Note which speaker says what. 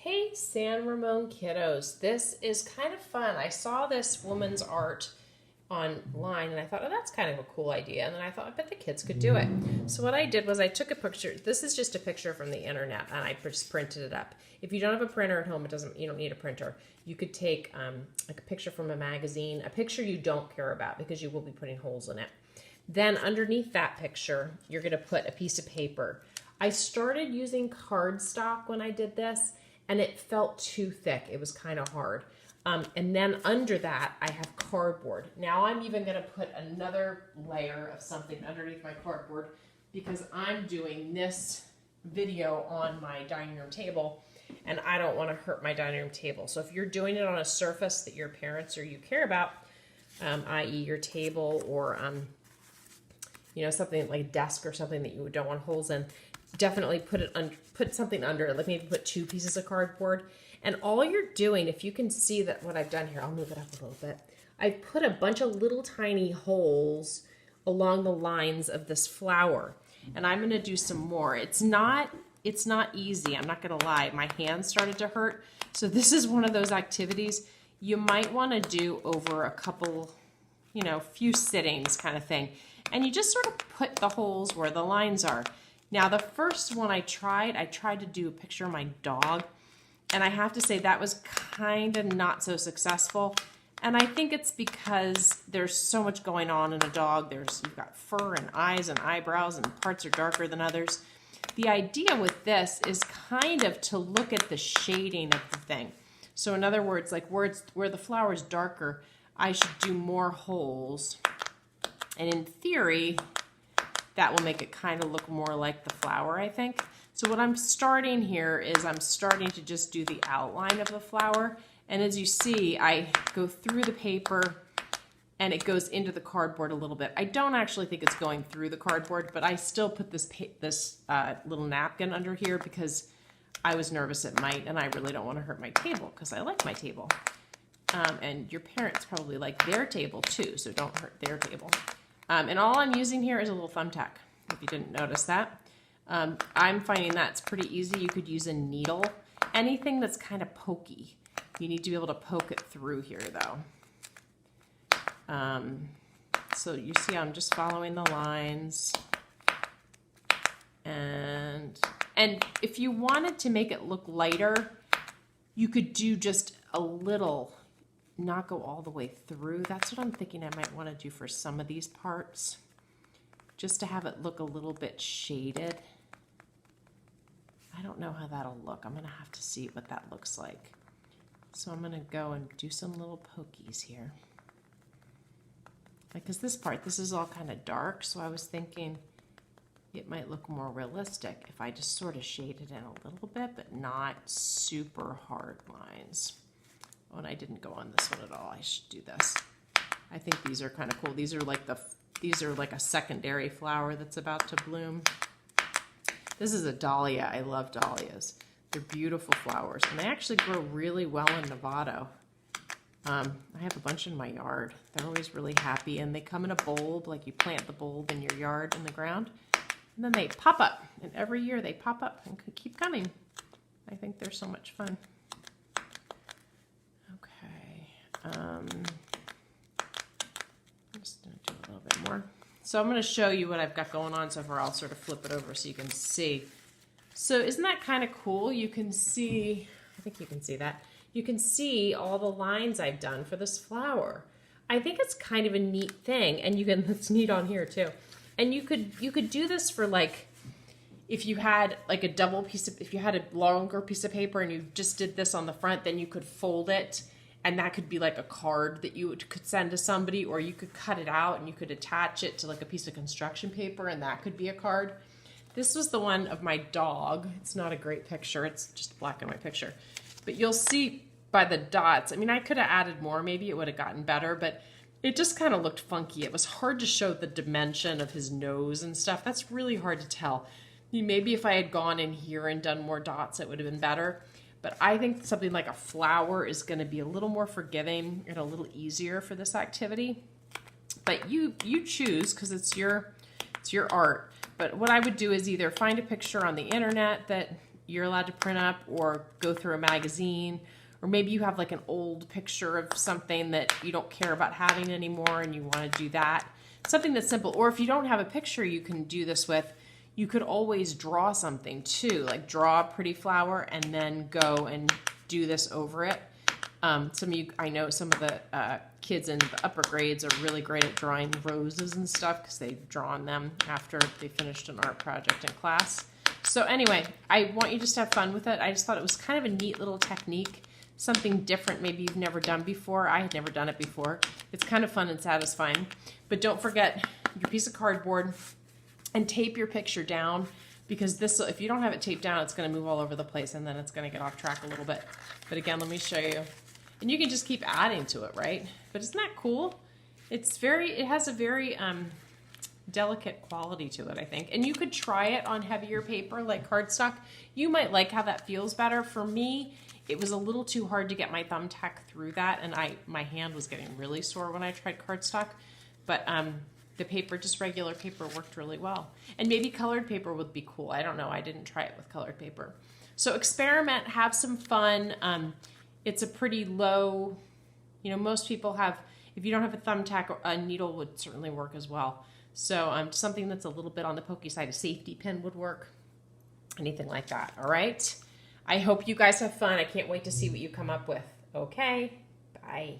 Speaker 1: Hey, San Ramon kiddos. This is kind of fun. I saw this woman's art online and I thought, oh, that's kind of a cool idea. And then I thought, I bet the kids could do it. So what I did was I took a picture. This is just a picture from the internet and I just printed it up. If you don't have a printer at home, you don't need a printer. You could take like a picture from a magazine, a picture you don't care about because you will be putting holes in it. Then underneath that picture, you're going to put a piece of paper. I started using cardstock when I did this, and it felt too thick. It was kind of hard. And then under that, I have cardboard. Now I'm even going to put another layer of something underneath my cardboard because I'm doing this video on my dining room table, and I don't want to hurt my dining room table. So if you're doing it on a surface that your parents or you care about, i.e. your table or something like a desk or something that you don't want holes in, definitely put something under it, like maybe put 2 pieces of cardboard. And all you're doing, if you can see that what I've done here, I'll move it up a little bit. I've put a bunch of little tiny holes along the lines of this flower. And I'm gonna do some more. It's not easy, I'm not gonna lie. My hands started to hurt. So this is one of those activities you might wanna do over a couple, few sittings kind of thing. And you just sort of put the holes where the lines are. Now, the first one I tried to do a picture of my dog, and I have to say that was kind of not so successful. And I think it's because there's so much going on in a dog. You've got fur and eyes and eyebrows, and parts are darker than others. The idea with this is kind of to look at the shading of the thing. So in other words, like where the flower is darker, I should do more holes. And in theory, that will make it kind of look more like the flower, I think. So what I'm starting here is I'm starting to just do the outline of the flower. And as you see, I go through the paper and it goes into the cardboard a little bit. I don't actually think it's going through the cardboard, but I still put this little napkin under here because I was nervous it might, and I really don't want to hurt my table because I like my table. And your parents probably like their table too, so don't hurt their table. And all I'm using here is a little thumbtack, if you didn't notice that. I'm finding that's pretty easy. You could use a needle. Anything that's kind of pokey. You need to be able to poke it through here, though. So you see I'm just following the lines. And if you wanted to make it look lighter, you could do just a little, not go all the way through. That's what I'm thinking I might want to do for some of these parts, just to have it look a little bit shaded. I don't know how that'll look. I'm going to have to see what that looks like. So I'm going to go and do some little pokies here. Because this is all kind of dark, so I was thinking it might look more realistic if I just sort of shaded in a little bit, but not super hard lines. Oh, and I didn't go on this one at all. I should do this. I think these are kind of cool. These are like a secondary flower that's about to bloom. This is a dahlia. I love dahlias. They're beautiful flowers, and they actually grow really well in Novato. I have a bunch in my yard. They're always really happy, and they come in a bulb, like you plant the bulb in your yard in the ground, and then they pop up, and every year they pop up and keep coming. I think they're so much fun. I'm just going to do a little bit more. So I'm going to show you what I've got going on so far. I'll sort of flip it over so you can see. So isn't that kind of cool? You can see, I think you can see that. You can see all the lines I've done for this flower. I think it's kind of a neat thing, and it's neat on here too. And you could do this for like, if you had like if you had a longer piece of paper and you just did this on the front, then you could fold it. And that could be like a card that you could send to somebody, or you could cut it out and you could attach it to like a piece of construction paper, and that could be a card. This was the one of my dog. It's not a great picture. It's just a black and white picture. But you'll see by the dots. I mean, I could have added more. Maybe it would have gotten better, but it just kind of looked funky. It was hard to show the dimension of his nose and stuff. That's really hard to tell. Maybe if I had gone in here and done more dots, it would have been better. But I think something like a flower is going to be a little more forgiving and a little easier for this activity. But you choose, because it's your art. But what I would do is either find a picture on the internet that you're allowed to print up or go through a magazine, or maybe you have like an old picture of something that you don't care about having anymore and you want to do that. Something that's simple. Or if you don't have a picture you can do this with, you could always draw something too, like draw a pretty flower and then go and do this over it. Some of you, I know some of the kids in the upper grades are really great at drawing roses and stuff because they've drawn them after they finished an art project in class. So anyway, I want you just to have fun with it. I just thought it was kind of a neat little technique, something different maybe you've never done before. I had never done it before. It's kind of fun and satisfying. But don't forget your piece of cardboard and tape your picture down, because this, if you don't have it taped down, it's going to move all over the place and then it's going to get off track a little bit. But again, let me show you. And you can just keep adding to it, right? But isn't that cool? It has a very delicate quality to it, I think. And you could try it on heavier paper like cardstock. You might like how that feels better. For me, it was a little too hard to get my thumbtack through that, and my hand was getting really sore when I tried cardstock. But the paper, just regular paper, worked really well. And maybe colored paper would be cool. I don't know. I didn't try it with colored paper. So experiment, have some fun. It's a pretty low, most people have, if you don't have a thumbtack, a needle would certainly work as well. So something that's a little bit on the pokey side, a safety pin would work, anything like that. All right. I hope you guys have fun. I can't wait to see what you come up with. Okay. Bye.